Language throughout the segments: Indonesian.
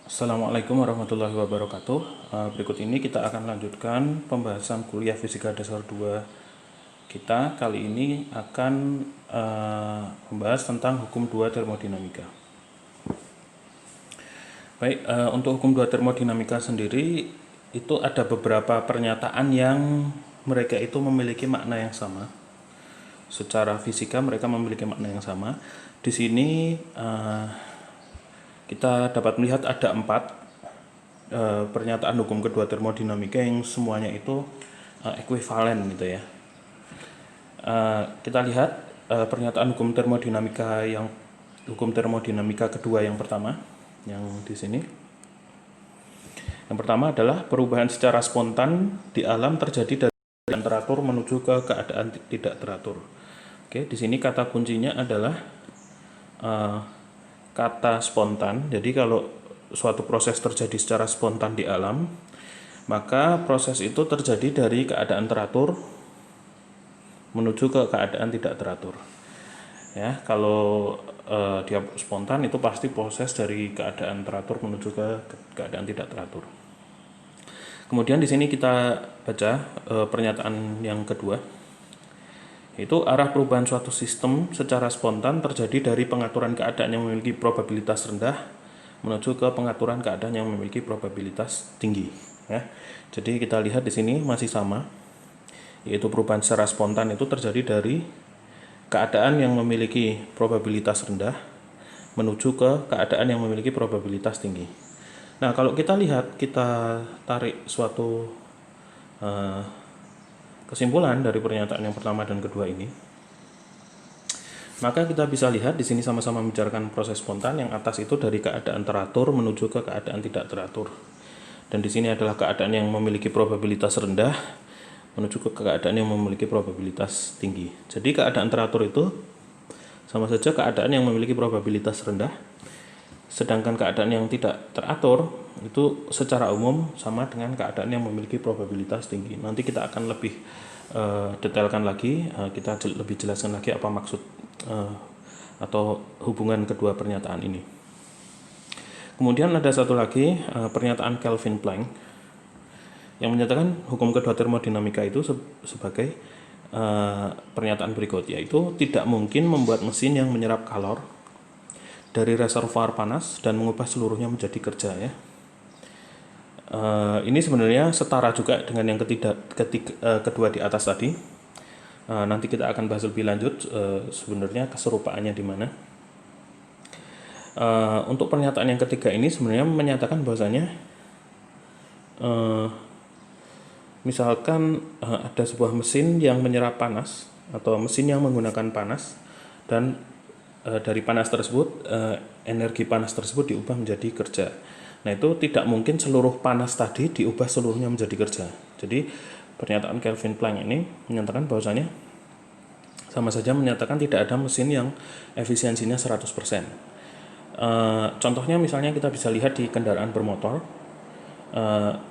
Assalamualaikum warahmatullahi wabarakatuh. Berikut ini kita akan lanjutkan pembahasan kuliah Fisika Dasar 2 kita. Kali ini akan membahas tentang hukum 2 termodinamika. Baik, untuk hukum 2 termodinamika sendiri itu ada beberapa pernyataan yang mereka itu memiliki makna yang sama. Secara fisika mereka memiliki makna yang sama. Di sini kita dapat melihat ada 4 pernyataan hukum kedua termodinamika yang semuanya itu ekuivalen gitu ya. Kita lihat pernyataan hukum termodinamika kedua yang pertama yang di sini. Yang pertama adalah perubahan secara spontan di alam terjadi dari keadaan teratur menuju ke keadaan tidak teratur. Oke, di sini kata kuncinya adalah kata spontan. Jadi kalau suatu proses terjadi secara spontan di alam, maka proses itu terjadi dari keadaan teratur menuju ke keadaan tidak teratur. Ya, kalau dia spontan itu pasti proses dari keadaan teratur menuju ke keadaan tidak teratur. Kemudian di sini kita baca pernyataan yang kedua, yaitu arah perubahan suatu sistem secara spontan terjadi dari pengaturan keadaan yang memiliki probabilitas rendah menuju ke pengaturan keadaan yang memiliki probabilitas tinggi. Ya. Jadi kita lihat di sini masih sama, yaitu perubahan secara spontan itu terjadi dari keadaan yang memiliki probabilitas rendah menuju ke keadaan yang memiliki probabilitas tinggi. Nah, kalau kita lihat, kita tarik suatu kesimpulan dari pernyataan yang pertama dan kedua ini, maka kita bisa lihat di sini sama-sama membicarakan proses spontan. Yang atas itu dari keadaan teratur menuju ke keadaan tidak teratur, dan di sini adalah keadaan yang memiliki probabilitas rendah menuju ke keadaan yang memiliki probabilitas tinggi. Jadi keadaan teratur itu sama saja keadaan yang memiliki probabilitas rendah, sedangkan keadaan yang tidak teratur itu secara umum sama dengan keadaan yang memiliki probabilitas tinggi. Nanti kita akan lebih detailkan lagi, kita lebih jelaskan lagi apa maksud atau hubungan kedua pernyataan ini. Kemudian ada satu lagi pernyataan Kelvin Planck yang menyatakan hukum kedua termodinamika itu sebagai pernyataan berikut, yaitu tidak mungkin membuat mesin yang menyerap kalor dari reservoir panas dan mengubah seluruhnya menjadi kerja ya. Ini sebenarnya setara juga dengan yang kedua di atas tadi. Nanti kita akan bahas lebih lanjut sebenarnya keserupaannya di mana. Untuk pernyataan yang ketiga ini sebenarnya menyatakan bahwasanya misalkan ada sebuah mesin yang menyerap panas atau mesin yang menggunakan panas, dan dari panas tersebut energi panas tersebut diubah menjadi kerja. Nah, itu tidak mungkin seluruh panas tadi diubah seluruhnya menjadi kerja. Jadi pernyataan Kelvin Planck ini menyatakan bahwasanya sama saja menyatakan tidak ada mesin yang efisiensinya 100%. Contohnya misalnya kita bisa lihat di kendaraan bermotor,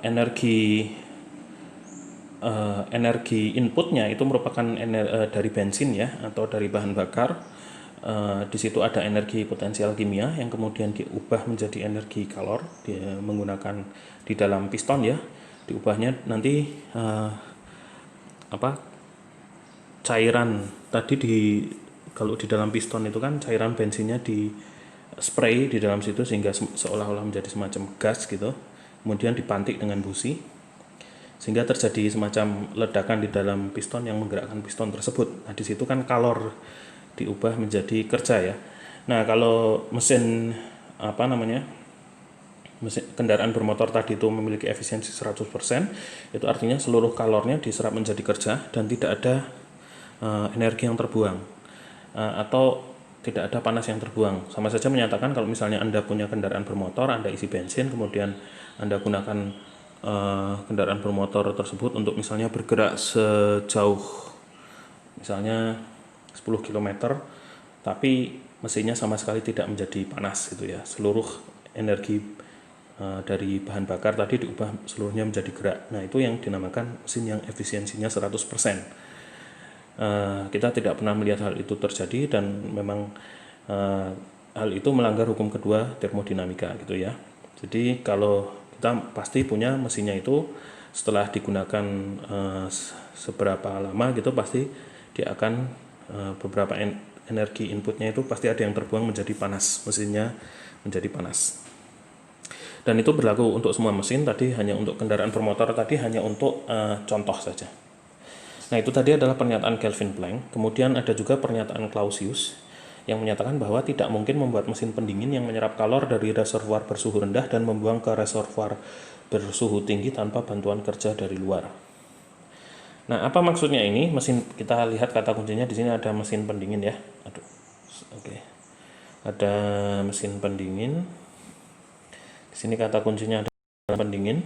energi inputnya itu merupakan dari bensin ya, atau dari bahan bakar. Di situ ada energi potensial kimia yang kemudian diubah menjadi energi kalor dia menggunakan di dalam piston ya, diubahnya nanti cairan tadi kalau di dalam piston itu kan cairan bensinnya di spray di dalam situ sehingga seolah-olah menjadi semacam gas gitu, kemudian dipantik dengan busi sehingga terjadi semacam ledakan di dalam piston yang menggerakkan piston tersebut. Nah, di situ kan kalor diubah menjadi kerja ya. Nah, kalau mesin mesin kendaraan bermotor tadi itu memiliki efisiensi 100%, itu artinya seluruh kalornya diserap menjadi kerja dan tidak ada energi yang terbuang atau tidak ada panas yang terbuang. Sama saja menyatakan kalau misalnya Anda punya kendaraan bermotor, Anda isi bensin, kemudian Anda gunakan kendaraan bermotor tersebut untuk misalnya bergerak sejauh misalnya 10 km, tapi mesinnya sama sekali tidak menjadi panas gitu ya. Seluruh energi dari bahan bakar tadi diubah seluruhnya menjadi gerak. Nah, itu yang dinamakan mesin yang efisiensinya 100%. Kita tidak pernah melihat hal itu terjadi, dan memang hal itu melanggar hukum kedua termodinamika gitu ya. Jadi kalau kita pasti punya mesinnya itu setelah digunakan seberapa lama gitu, pasti dia akan beberapa energi inputnya itu pasti ada yang terbuang menjadi panas, mesinnya menjadi panas. Dan itu berlaku untuk semua mesin, tadi hanya untuk kendaraan bermotor, tadi hanya untuk contoh saja. Nah, itu tadi adalah pernyataan Kelvin Planck. Kemudian ada juga pernyataan Clausius yang menyatakan bahwa tidak mungkin membuat mesin pendingin yang menyerap kalor dari reservoir bersuhu rendah dan membuang ke reservoir bersuhu tinggi tanpa bantuan kerja dari luar. Nah, apa maksudnya ini? Mesin, kita lihat kata kuncinya di sini ada mesin pendingin ya. Aduh. Oke. Ada mesin pendingin. Di sini kata kuncinya ada pendingin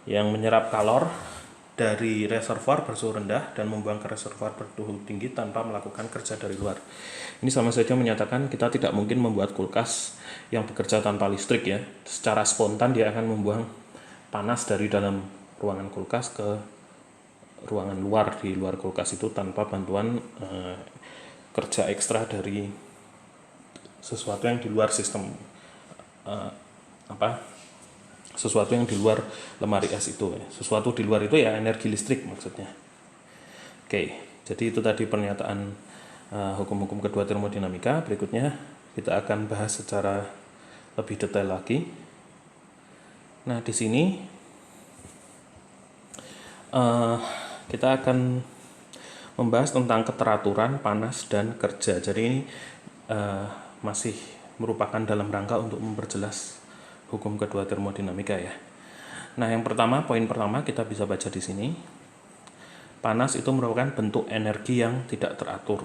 yang menyerap kalor dari reservoir bersuhu rendah dan membuang ke reservoir bersuhu tinggi tanpa melakukan kerja dari luar. Ini sama saja menyatakan kita tidak mungkin membuat kulkas yang bekerja tanpa listrik ya. Secara spontan dia akan membuang panas dari dalam ruangan kulkas ke ruangan luar, di luar kulkas itu tanpa bantuan kerja ekstra dari sesuatu yang di luar sistem sesuatu yang di luar lemari es itu ya. Sesuatu di luar itu ya energi listrik maksudnya. Oke, jadi itu tadi pernyataan hukum-hukum kedua termodinamika. Berikutnya kita akan bahas secara lebih detail lagi. Nah, di sini kita akan membahas tentang keteraturan panas dan kerja. Jadi ini masih merupakan dalam rangka untuk memperjelas hukum kedua termodinamika ya. Nah, yang pertama, poin pertama kita bisa baca di sini. Panas itu merupakan bentuk energi yang tidak teratur.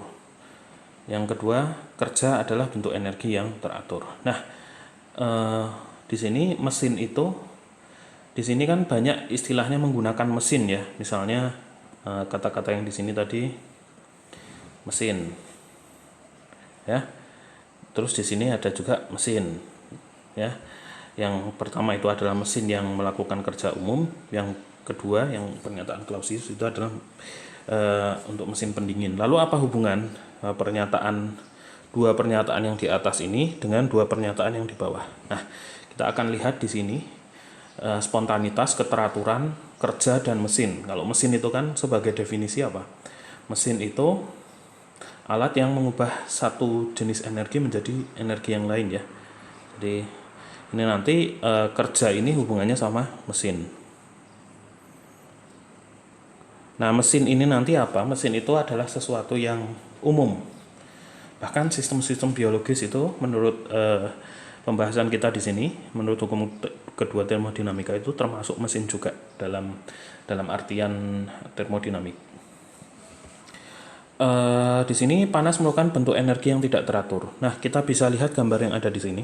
Yang kedua, kerja adalah bentuk energi yang teratur. Nah, di sini mesin itu, di sini kan banyak istilahnya menggunakan mesin ya. Misalnya kata-kata yang di sini tadi mesin, ya. Terus di sini ada juga mesin, ya. Yang pertama itu adalah mesin yang melakukan kerja umum. Yang kedua, yang pernyataan Clausius itu adalah untuk mesin pendingin. Lalu apa hubungan dua pernyataan yang di atas ini dengan dua pernyataan yang di bawah? Nah, kita akan lihat di sini spontanitas, keteraturan, kerja, dan mesin. Kalau mesin itu kan sebagai definisi apa? Mesin itu alat yang mengubah satu jenis energi menjadi energi yang lain ya. Jadi ini nanti kerja ini hubungannya sama mesin. Nah, mesin ini nanti apa? Mesin itu adalah sesuatu yang umum. Bahkan sistem-sistem biologis itu menurut pembahasan kita di sini, menurut hukum kedua termodinamika itu termasuk mesin juga dalam artian termodinamik. Di sini panas merupakan bentuk energi yang tidak teratur. Nah, kita bisa lihat gambar yang ada di sini.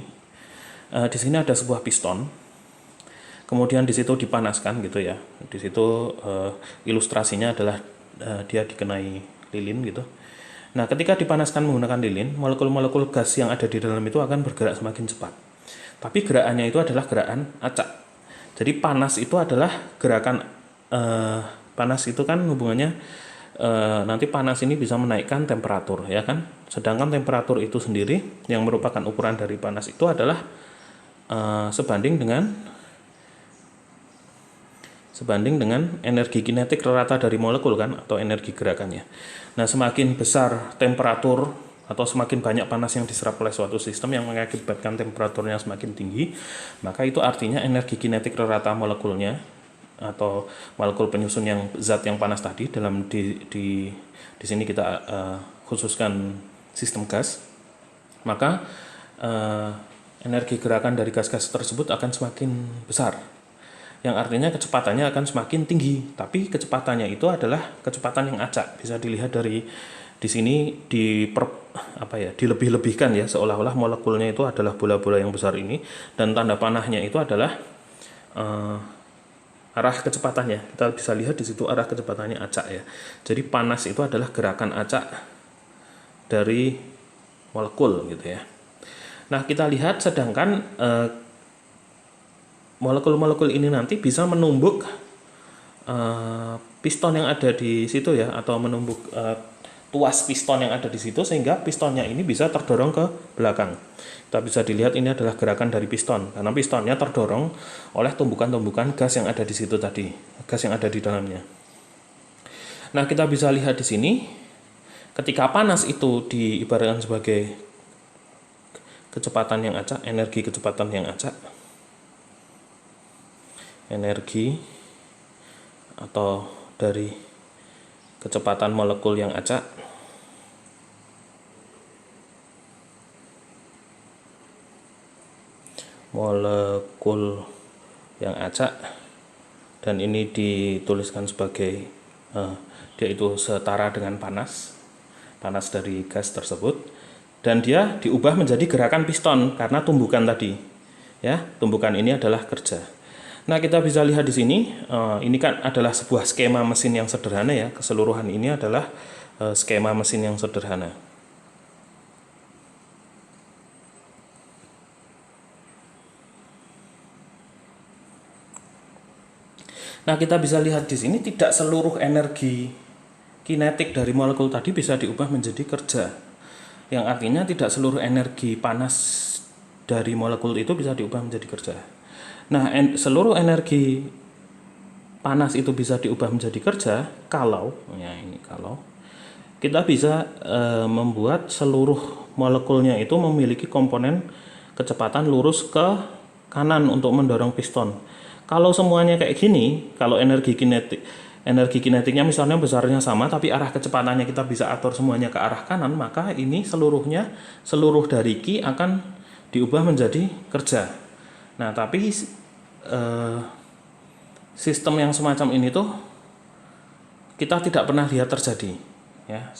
Di sini ada sebuah piston, kemudian di situ dipanaskan gitu ya. Di situ ilustrasinya adalah dia dikenai lilin gitu. Nah, ketika dipanaskan menggunakan lilin, molekul-molekul gas yang ada di dalam itu akan bergerak semakin cepat. Tapi gerakannya itu adalah gerakan acak. Jadi panas itu adalah gerakan panas itu kan hubungannya nanti panas ini bisa menaikkan temperatur ya kan. Sedangkan temperatur itu sendiri yang merupakan ukuran dari panas itu adalah sebanding dengan energi kinetik rata dari molekul kan, atau energi gerakannya. Nah, semakin besar temperatur atau semakin banyak panas yang diserap oleh suatu sistem yang mengakibatkan temperaturnya semakin tinggi, maka itu artinya energi kinetik rata molekulnya atau molekul penyusun yang zat yang panas tadi, di sini kita khususkan sistem gas, maka energi gerakan dari gas-gas tersebut akan semakin besar, yang artinya kecepatannya akan semakin tinggi. Tapi kecepatannya itu adalah kecepatan yang acak. Bisa dilihat dari di sini dilebih-lebihkan ya, seolah-olah molekulnya itu adalah bola-bola yang besar ini, dan tanda panahnya itu adalah arah kecepatannya. Kita bisa lihat di situ arah kecepatannya acak ya. Jadi panas itu adalah gerakan acak dari molekul gitu ya. Nah, kita lihat sedangkan molekul-molekul ini nanti bisa menumbuk piston yang ada di situ ya, atau menumbuk tuas piston yang ada di situ, sehingga pistonnya ini bisa terdorong ke belakang. Kita bisa dilihat ini adalah gerakan dari piston, karena pistonnya terdorong oleh tumbukan-tumbukan gas yang ada di situ tadi, gas yang ada di dalamnya. Nah, kita bisa lihat di sini, ketika panas itu diibaratkan sebagai kecepatan yang acak, energi kecepatan yang acak, energi atau dari kecepatan molekul yang acak. Molekul yang acak, dan ini dituliskan sebagai dia itu setara dengan panas dari gas tersebut, dan dia diubah menjadi gerakan piston karena tumbukan tadi, ya, tumbukan ini adalah kerja. Nah, kita bisa lihat di sini, ini kan adalah sebuah skema mesin yang sederhana, ya, keseluruhan ini adalah skema mesin yang sederhana. Nah, kita bisa lihat di sini tidak seluruh energi kinetik dari molekul tadi bisa diubah menjadi kerja. Yang artinya tidak seluruh energi panas dari molekul itu bisa diubah menjadi kerja. Nah, seluruh energi panas itu bisa diubah menjadi kerja kalau, ya ini kalau kita bisa membuat seluruh molekulnya itu memiliki komponen kecepatan lurus ke kanan untuk mendorong piston. Kalau semuanya kayak gini, kalau energi kinetiknya misalnya besarnya sama, tapi arah kecepatannya kita bisa atur semuanya ke arah kanan, maka ini seluruh dari Q akan diubah menjadi kerja. Nah, tapi sistem yang semacam ini tuh kita tidak pernah lihat terjadi, ya,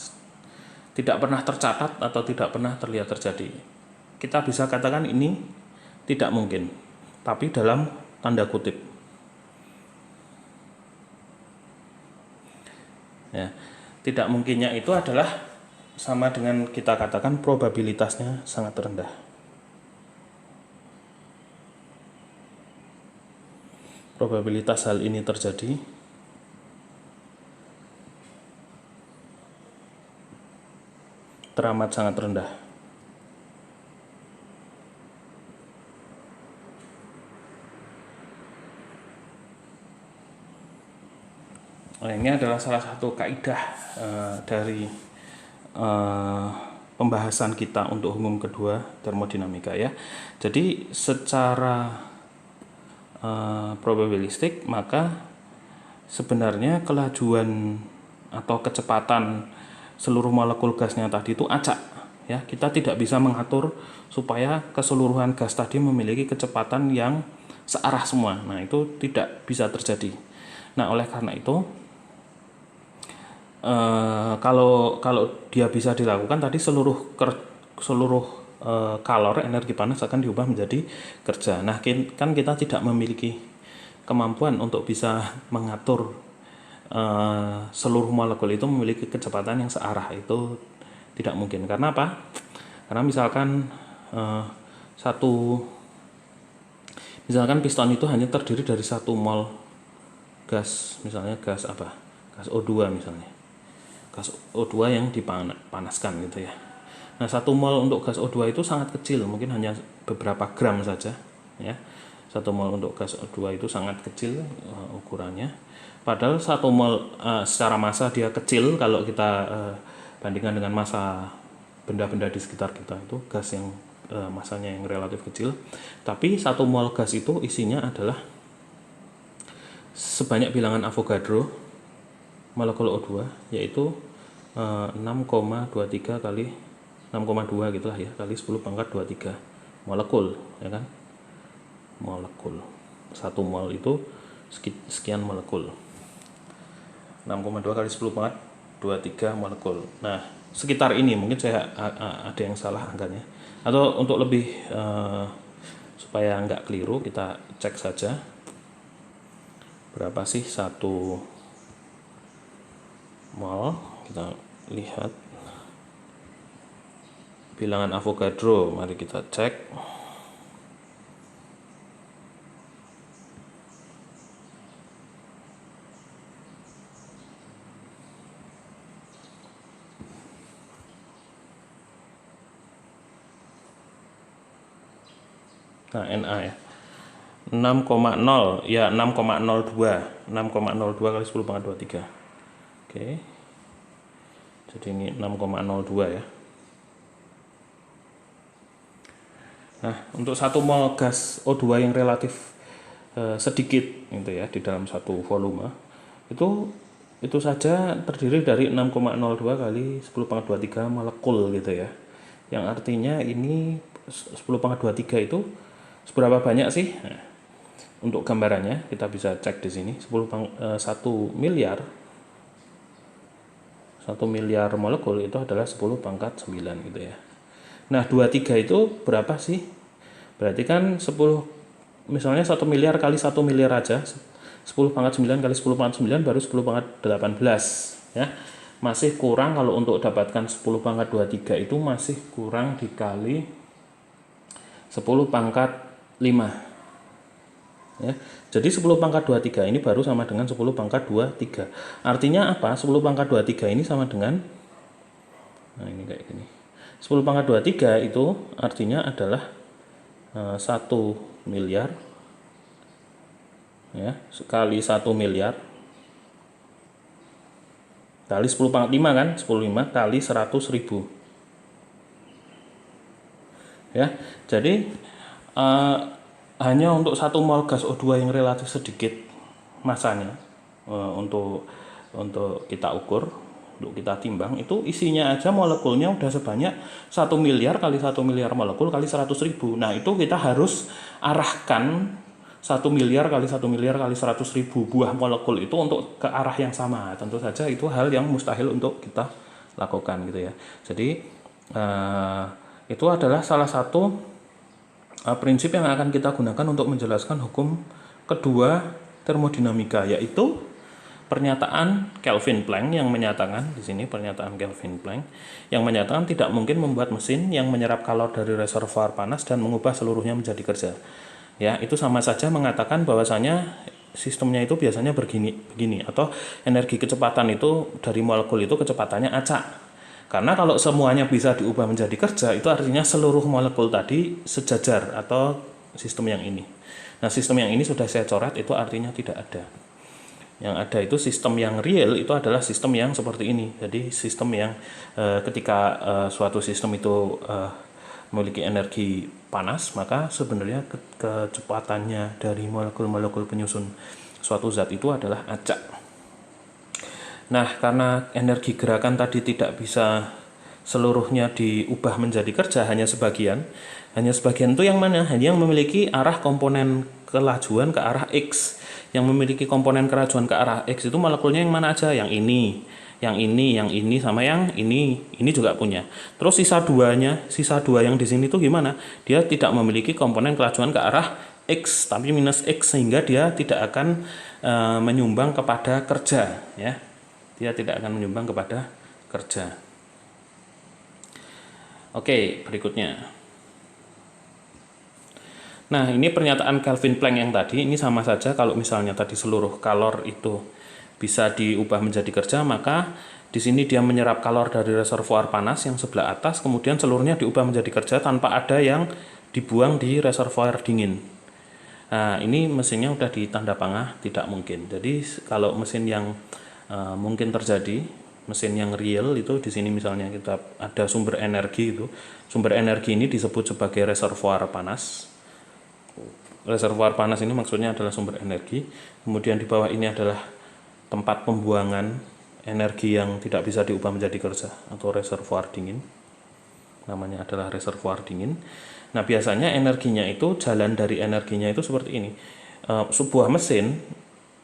tidak pernah tercatat atau tidak pernah terlihat terjadi. Kita bisa katakan ini tidak mungkin, tapi dalam tanda kutip, ya, tidak mungkinnya itu adalah sama dengan kita katakan probabilitasnya sangat rendah. Probabilitas hal ini terjadi teramat sangat rendah. Nah, ini adalah salah satu kaidah dari pembahasan kita untuk umum kedua termodinamika, ya. Jadi secara probabilistik, maka sebenarnya kelajuan atau kecepatan seluruh molekul gasnya tadi itu acak, ya. Kita tidak bisa mengatur supaya keseluruhan gas tadi memiliki kecepatan yang searah semua. Nah, itu tidak bisa terjadi. Nah, oleh karena itu kalau dia bisa dilakukan tadi, seluruh kalor energi panas akan diubah menjadi kerja. Nah, kan kita tidak memiliki kemampuan untuk bisa mengatur seluruh molekul itu memiliki kecepatan yang searah, itu tidak mungkin. Karena apa? Karena misalkan misalkan piston itu hanya terdiri dari 1 mol gas, misalnya gas apa? Gas O2 misalnya. Gas O2 yang dipanaskan gitu, ya. Nah, 1 mol untuk gas O2 itu sangat kecil, mungkin hanya beberapa gram saja, ya. 1 mol untuk gas O2 itu sangat kecil ukurannya. Padahal 1 mol secara massa dia kecil kalau kita bandingkan dengan massa benda-benda di sekitar kita, itu gas yang massanya yang relatif kecil. Tapi 1 mol gas itu isinya adalah sebanyak bilangan Avogadro molekul O2, yaitu 6,23 kali 6,2 gitulah, ya, kali 10⁻23 molekul, ya kan, molekul. 1 mol itu sekian molekul, 6,2 kali 10⁻23 molekul. Nah, sekitar ini, mungkin saya ada yang salah angkanya, atau untuk lebih supaya nggak keliru, kita cek saja berapa sih 1 mol. Kita lihat bilangan Avogadro, mari kita cek. Nah, Na ya. 6,0 ya 6,02 kali 10 pangkat 23. Oke. Jadi ini 6,02 ya. Nah, untuk 1 mol gas O2 yang relatif sedikit gitu ya di dalam satu volume itu saja terdiri dari 6,02 kali 10 pangkat 23 molekul gitu ya. Yang artinya ini 10 pangkat 23 itu seberapa banyak sih? Nah, untuk gambarannya kita bisa cek di sini 1 miliar 1 miliar molekul itu adalah 10 pangkat 9 gitu ya. Nah, 23 itu berapa sih? Berarti kan 10 misalnya 1 miliar kali 1 miliar aja 10 pangkat 9 kali 10 pangkat 9 baru 10 pangkat 18 ya. Masih kurang kalau untuk dapatkan 10 pangkat 23 itu masih kurang dikali 10 pangkat 5 ya. Jadi 10 pangkat 23 ini baru sama dengan 10 pangkat 23. Artinya apa? 10 pangkat 23 ini sama dengan, nah ini kayak gini, 10 pangkat 23 itu artinya adalah 1 miliar ya, sekali 1 miliar kali 10 pangkat 5 kan, 10,5 kali 100.000 ya. Jadi hanya untuk 1 mol gas O2 yang relatif sedikit masanya untuk kita ukur, untuk kita timbang, itu isinya aja molekulnya udah sebanyak 1 miliar kali 1 miliar molekul kali 100.000. Nah, itu kita harus arahkan 1 miliar kali 1 miliar kali 100.000 buah molekul itu untuk ke arah yang sama. Tentu saja itu hal yang mustahil untuk kita lakukan gitu ya. Jadi itu adalah salah satu prinsip yang akan kita gunakan untuk menjelaskan hukum kedua termodinamika, yaitu pernyataan Kelvin Planck yang menyatakan di sini, pernyataan Kelvin Planck yang menyatakan tidak mungkin membuat mesin yang menyerap kalor dari reservoir panas dan mengubah seluruhnya menjadi kerja. Ya, itu sama saja mengatakan bahwasanya sistemnya itu biasanya begini atau energi kecepatan itu dari molekul itu kecepatannya acak. Karena kalau semuanya bisa diubah menjadi kerja, itu artinya seluruh molekul tadi sejajar atau sistem yang ini. Nah, sistem yang ini sudah saya coret, itu artinya tidak ada. Yang ada itu sistem yang real itu adalah sistem yang seperti ini. Jadi sistem yang ketika suatu sistem itu memiliki energi panas, maka sebenarnya kecepatannya dari molekul-molekul penyusun suatu zat itu adalah acak. Nah, karena energi gerakan tadi tidak bisa seluruhnya diubah menjadi kerja, hanya sebagian itu yang mana? Hanya yang memiliki arah komponen kelajuan ke arah X. Yang memiliki komponen kelajuan ke arah X itu molekulnya yang mana aja? Yang ini, sama yang ini juga punya. Terus sisa dua yang di sini tuh gimana? Dia tidak memiliki komponen kelajuan ke arah X, tapi minus X, sehingga dia tidak akan menyumbang kepada kerja ya. Dia tidak akan menyumbang kepada kerja. Oke, berikutnya. Nah, ini pernyataan Kelvin Planck yang tadi, ini sama saja kalau misalnya tadi seluruh kalor itu bisa diubah menjadi kerja, maka di sini dia menyerap kalor dari reservoir panas yang sebelah atas, kemudian seluruhnya diubah menjadi kerja tanpa ada yang dibuang di reservoir dingin. Nah, ini mesinnya udah di tanda panah tidak mungkin. Jadi kalau mesin yang mungkin terjadi, mesin yang real itu di sini misalnya kita ada sumber energi itu. Sumber energi ini disebut sebagai reservoir panas. Reservoir panas ini maksudnya adalah sumber energi. Kemudian di bawah ini adalah tempat pembuangan energi yang tidak bisa diubah menjadi kerja atau reservoir dingin. Namanya adalah reservoir dingin. Nah, biasanya energinya itu, jalan dari energinya itu seperti ini. Sebuah mesin,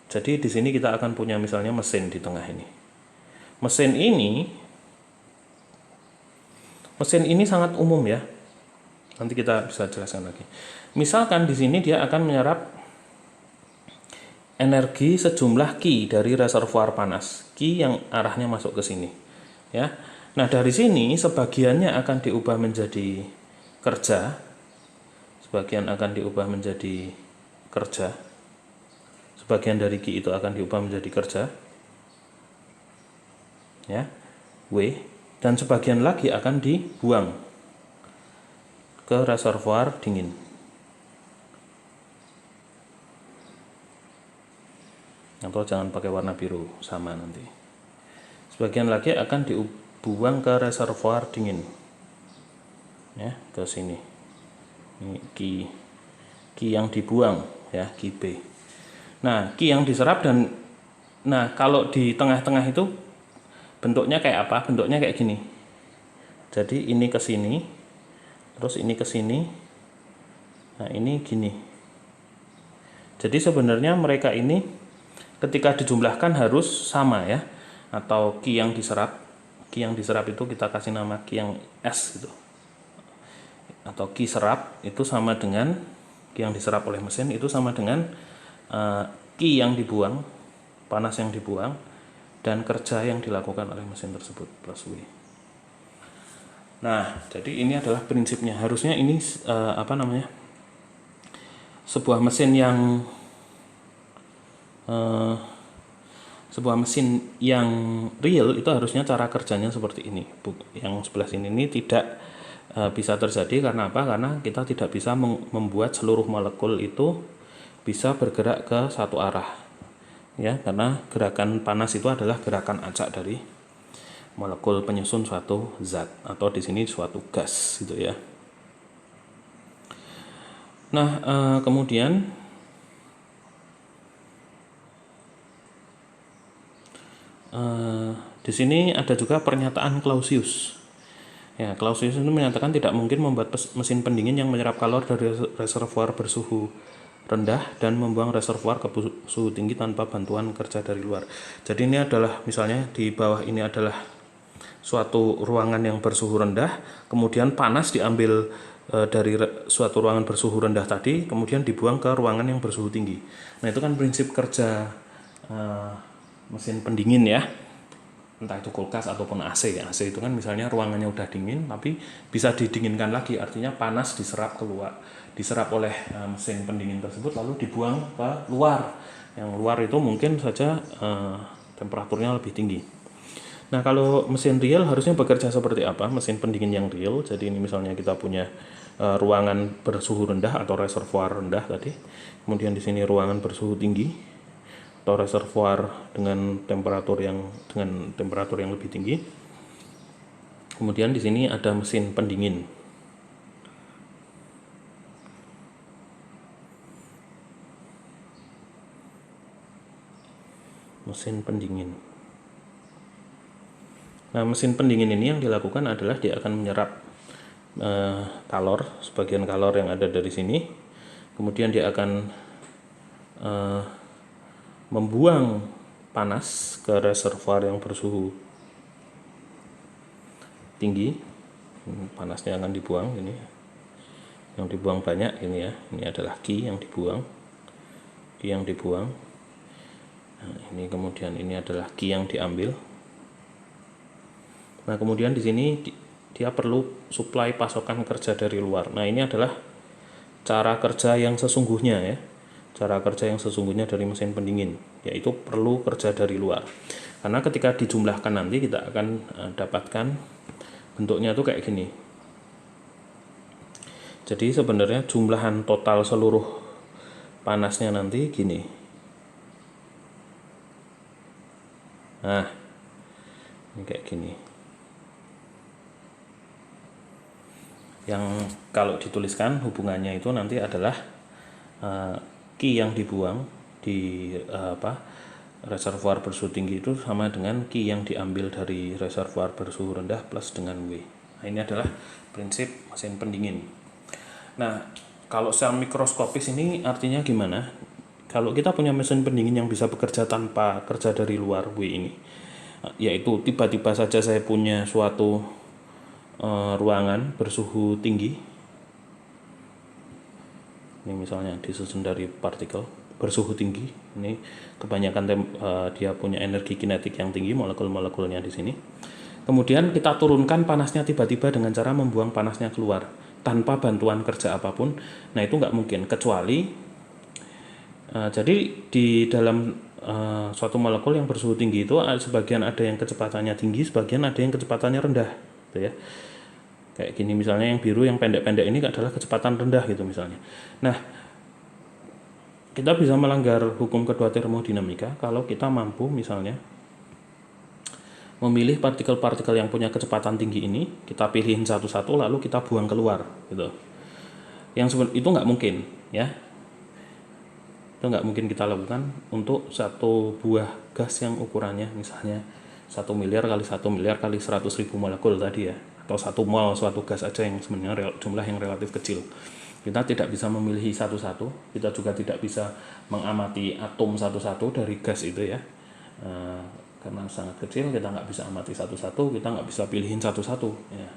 jadi di sini kita akan punya misalnya mesin di tengah ini. Mesin ini sangat umum ya. Nanti kita bisa jelaskan lagi. Misalkan di sini dia akan menyerap energi sejumlah Q dari reservoir panas. Q yang arahnya masuk ke sini. Ya. Nah, dari sini sebagiannya akan diubah menjadi kerja. Sebagian akan diubah menjadi kerja. Sebagian dari Q itu akan diubah menjadi kerja. Ya. W, dan sebagian lagi akan dibuang ke reservoir dingin. atau jangan pakai warna biru, sama nanti. Sebagian lagi akan dibuang ke reservoir dingin, ya, ke sini. Ini ki yang dibuang, ya, ki B. Nah, ki yang diserap kalau di tengah-tengah itu bentuknya kayak apa? Bentuknya kayak gini. Jadi ini ke sini, terus ini ke sini. Nah, ini gini. Jadi sebenarnya mereka ini ketika dijumlahkan harus sama, ya. Atau ki yang diserap itu kita kasih nama ki yang S gitu. Atau ki serap itu sama dengan ki yang diserap oleh mesin itu sama dengan ki yang dibuang, panas yang dibuang, dan kerja yang dilakukan oleh mesin tersebut plus W. Nah, jadi ini adalah prinsipnya. Harusnya ini sebuah mesin yang real itu harusnya cara kerjanya seperti ini. Yang sebelah sini ini tidak bisa terjadi karena apa? Karena kita tidak bisa membuat seluruh molekul itu bisa bergerak ke satu arah, ya, karena gerakan panas itu adalah gerakan acak dari molekul penyusun suatu zat atau di sini suatu gas, gitu ya. Nah, kemudian di sini ada juga pernyataan Clausius. Ya, Clausius itu menyatakan tidak mungkin membuat mesin pendingin yang menyerap kalor dari reservoir bersuhu rendah dan membuang reservoir ke suhu tinggi tanpa bantuan kerja dari luar. Jadi ini adalah, misalnya di bawah ini adalah suatu ruangan yang bersuhu rendah, kemudian panas diambil dari suatu ruangan bersuhu rendah tadi, kemudian dibuang ke ruangan yang bersuhu tinggi. Nah, itu kan prinsip kerja mesin pendingin, ya. Entah itu kulkas ataupun AC. AC itu kan misalnya ruangannya udah dingin tapi bisa didinginkan lagi, artinya panas diserap oleh mesin pendingin tersebut lalu dibuang ke luar. Yang luar itu mungkin saja temperaturnya lebih tinggi. Nah, kalau mesin real harusnya bekerja seperti apa? Mesin pendingin yang real. Jadi ini misalnya kita punya ruangan bersuhu rendah atau reservoir rendah tadi. Kemudian di sini ruangan bersuhu tinggi atau reservoir dengan temperatur yang lebih tinggi. Kemudian di sini ada mesin pendingin. Mesin pendingin. Nah, mesin pendingin ini yang dilakukan adalah dia akan menyerap kalor, sebagian kalor yang ada dari sini. Kemudian dia akan membuang panas ke reservoir yang bersuhu tinggi. Panasnya akan dibuang, ini yang dibuang banyak, ini ya. Ini adalah ki yang dibuang. Nah, ini kemudian ini adalah ki yang diambil. Nah, kemudian di sini dia perlu suplai pasokan kerja dari luar. Nah, ini adalah cara kerja yang sesungguhnya, ya. Cara kerja yang sesungguhnya dari mesin pendingin, yaitu perlu kerja dari luar. Karena ketika dijumlahkan nanti kita akan dapatkan bentuknya tuh kayak gini. Jadi sebenarnya jumlahan total seluruh panasnya nanti gini. Nah, ini kayak gini. Yang kalau dituliskan hubungannya itu nanti adalah ki yang dibuang di reservoir bersuhu tinggi itu sama dengan ki yang diambil dari reservoir bersuhu rendah plus dengan W. Nah, ini adalah prinsip mesin pendingin. Nah, kalau secara mikroskopis ini artinya gimana? Kalau kita punya mesin pendingin yang bisa bekerja tanpa kerja dari luar W ini, yaitu tiba-tiba saja saya punya suatu ruangan bersuhu tinggi. Ini misalnya disusun dari partikel bersuhu tinggi. Ini kebanyakan dia punya energi kinetik yang tinggi, molekul-molekulnya di sini. Kemudian kita turunkan panasnya tiba-tiba dengan cara membuang panasnya keluar tanpa bantuan kerja apapun. Nah, itu nggak mungkin, kecuali jadi di dalam suatu molekul yang bersuhu tinggi itu sebagian ada yang kecepatannya tinggi, sebagian ada yang kecepatannya rendah, gitu ya. Kayak gini misalnya, yang biru yang pendek-pendek ini adalah kecepatan rendah gitu misalnya. Nah, Kita bisa melanggar hukum kedua termodinamika kalau kita mampu misalnya memilih partikel-partikel yang punya kecepatan tinggi ini, kita pilihin satu-satu lalu kita buang keluar gitu. Itu nggak mungkin ya. Itu nggak mungkin kita lakukan untuk satu buah gas yang ukurannya misalnya 1 miliar kali 1 miliar kali 100.000 molekul tadi ya, atau 1 mol suatu gas aja yang sebenarnya jumlah yang relatif kecil. Kita tidak bisa memilih satu-satu, kita juga tidak bisa mengamati atom satu-satu dari gas itu ya, karena sangat kecil kita nggak bisa amati satu-satu, kita nggak bisa pilihin satu-satu ya.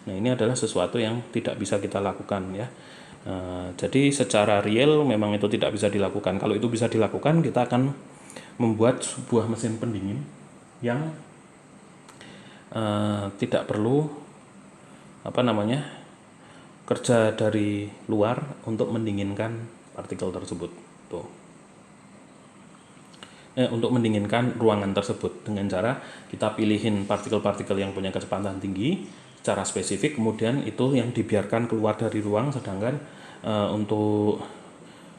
Nah ini adalah sesuatu yang tidak bisa kita lakukan ya. Jadi secara real memang itu tidak bisa dilakukan. Kalau itu bisa dilakukan, kita akan membuat sebuah mesin pendingin yang tidak perlu kerja dari luar untuk mendinginkan partikel tersebut tuh. Untuk mendinginkan ruangan tersebut dengan cara kita pilihin partikel-partikel yang punya kecepatan tinggi secara spesifik, kemudian itu yang dibiarkan keluar dari ruang, sedangkan untuk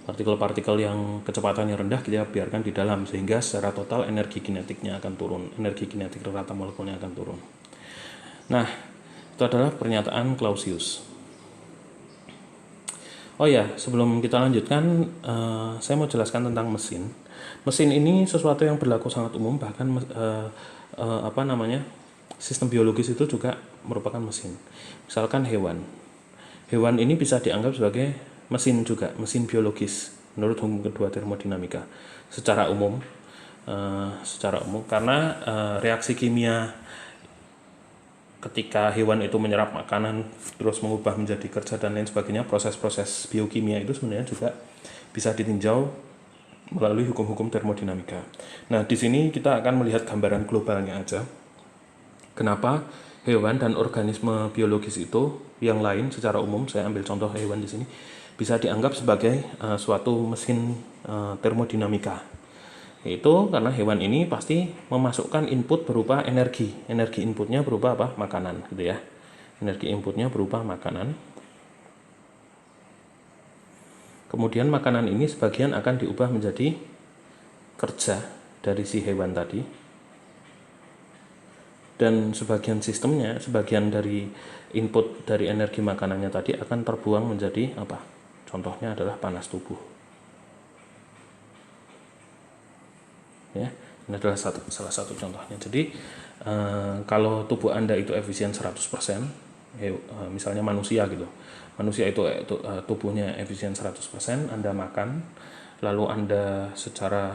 partikel-partikel yang kecepatannya rendah kita biarkan di dalam, sehingga secara total energi kinetiknya akan turun, energi kinetik rata molekulnya akan turun. Nah, itu adalah pernyataan Clausius. Oh ya, sebelum kita lanjutkan, saya mau jelaskan tentang mesin. Mesin ini sesuatu yang berlaku sangat umum, bahkan sistem biologis itu juga merupakan mesin. Misalkan hewan. Hewan ini bisa dianggap sebagai mesin juga, mesin biologis menurut hukum kedua termodinamika secara umum karena reaksi kimia ketika hewan itu menyerap makanan terus mengubah menjadi kerja dan lain sebagainya, proses-proses biokimia itu sebenarnya juga bisa ditinjau melalui hukum-hukum termodinamika. Nah, di sini kita akan melihat gambaran globalnya aja. Kenapa hewan dan organisme biologis itu yang lain secara umum, saya ambil contoh hewan di sini, bisa dianggap sebagai suatu mesin termodinamika. Itu karena hewan ini pasti memasukkan input berupa energi. Energi inputnya berupa apa? Makanan, gitu ya. Energi inputnya berupa makanan. Kemudian makanan ini sebagian akan diubah menjadi kerja dari si hewan tadi. Dan sebagian sistemnya, sebagian dari input dari energi makanannya tadi akan terbuang menjadi apa? Contohnya adalah panas tubuh. Ya, ini adalah salah satu contohnya. Jadi kalau tubuh Anda itu efisien 100%, misalnya manusia gitu. Manusia itu tubuhnya efisien 100%, Anda makan, lalu Anda secara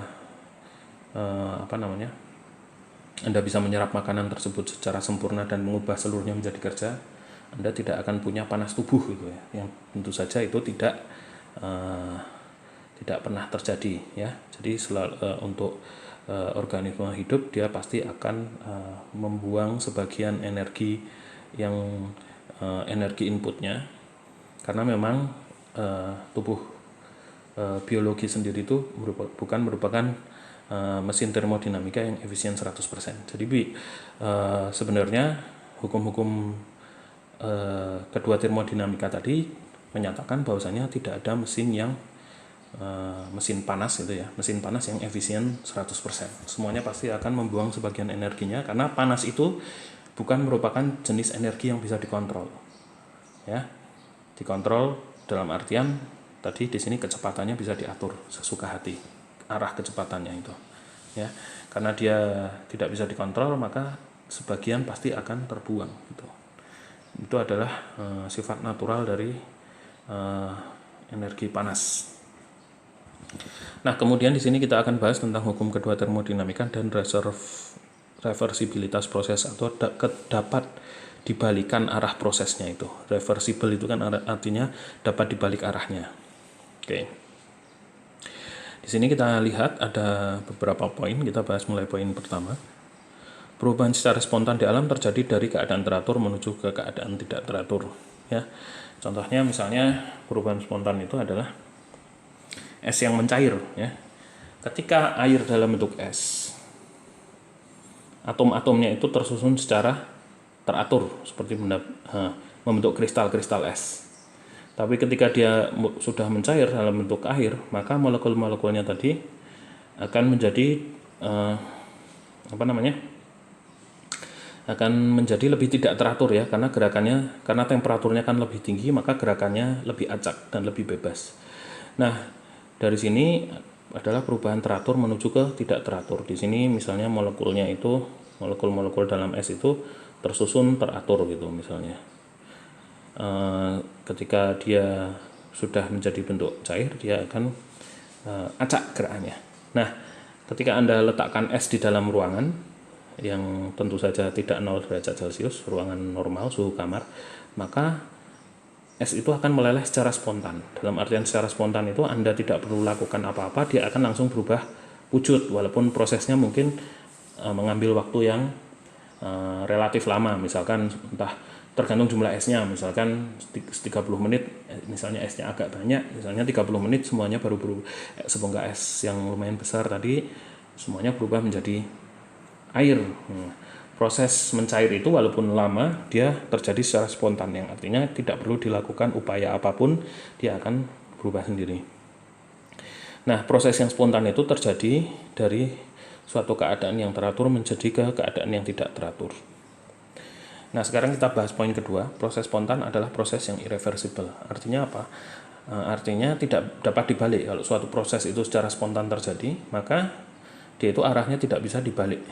Anda bisa menyerap makanan tersebut secara sempurna dan mengubah seluruhnya menjadi kerja, Anda tidak akan punya panas tubuh gitu ya. Yang tentu saja itu tidak pernah terjadi ya. Jadi untuk organisme hidup dia pasti akan membuang sebagian energi yang energi inputnya, karena memang tubuh biologi sendiri itu bukan merupakan mesin termodinamika yang efisien 100%. Jadi sebenarnya hukum-hukum kedua termodinamika tadi menyatakan bahwasanya tidak ada mesin yang mesin panas gitu ya, mesin panas yang efisien 100%. Semuanya pasti akan membuang sebagian energinya, karena panas itu bukan merupakan jenis energi yang bisa dikontrol. Ya. Dikontrol dalam artian tadi di sini kecepatannya bisa diatur sesuka hati, arah kecepatannya itu. Ya. Karena dia tidak bisa dikontrol, maka sebagian pasti akan terbuang gitu. Itu adalah sifat natural dari energi panas. Nah, kemudian di sini kita akan bahas tentang hukum kedua termodinamika dan reversibilitas proses, atau dapat dibalikan arah prosesnya itu. Reversible itu kan artinya dapat dibalik arahnya. Oke. Di sini kita lihat ada beberapa poin, kita bahas mulai poin pertama. Perubahan secara spontan di alam terjadi dari keadaan teratur menuju ke keadaan tidak teratur, ya. Contohnya misalnya perubahan spontan itu adalah es yang mencair, ya. Ketika air dalam bentuk es, atom-atomnya itu tersusun secara teratur seperti membentuk kristal-kristal es. Tapi ketika dia sudah mencair dalam bentuk air, maka molekul-molekulnya tadi akan menjadi akan menjadi lebih tidak teratur ya, karena temperaturnya kan lebih tinggi, maka gerakannya lebih acak dan lebih bebas. Nah, dari sini adalah perubahan teratur menuju ke tidak teratur. Di sini misalnya molekul-molekul dalam es itu tersusun teratur gitu misalnya. Ketika dia sudah menjadi bentuk cair, dia akan acak gerakannya. Nah, ketika Anda letakkan es di dalam ruangan yang tentu saja tidak 0 derajat Celcius, ruangan normal suhu kamar, maka es itu akan meleleh secara spontan. Dalam artian secara spontan itu Anda tidak perlu lakukan apa-apa, dia akan langsung berubah wujud, walaupun prosesnya mungkin mengambil waktu yang relatif lama, misalkan entah tergantung jumlah esnya, misalkan 30 menit, misalnya esnya agak banyak, misalnya 30 menit semuanya baru berubah, sebongkah es yang lumayan besar tadi semuanya berubah menjadi air. Proses mencair itu walaupun lama, dia terjadi secara spontan, yang artinya tidak perlu dilakukan upaya apapun, dia akan berubah sendiri. Nah, proses yang spontan itu terjadi dari suatu keadaan yang teratur menjadi ke keadaan yang tidak teratur. Nah, sekarang kita bahas poin kedua. Proses spontan adalah proses yang irreversible. Artinya apa? Artinya tidak dapat dibalik. Kalau suatu proses itu secara spontan terjadi, maka dia itu arahnya tidak bisa dibalik.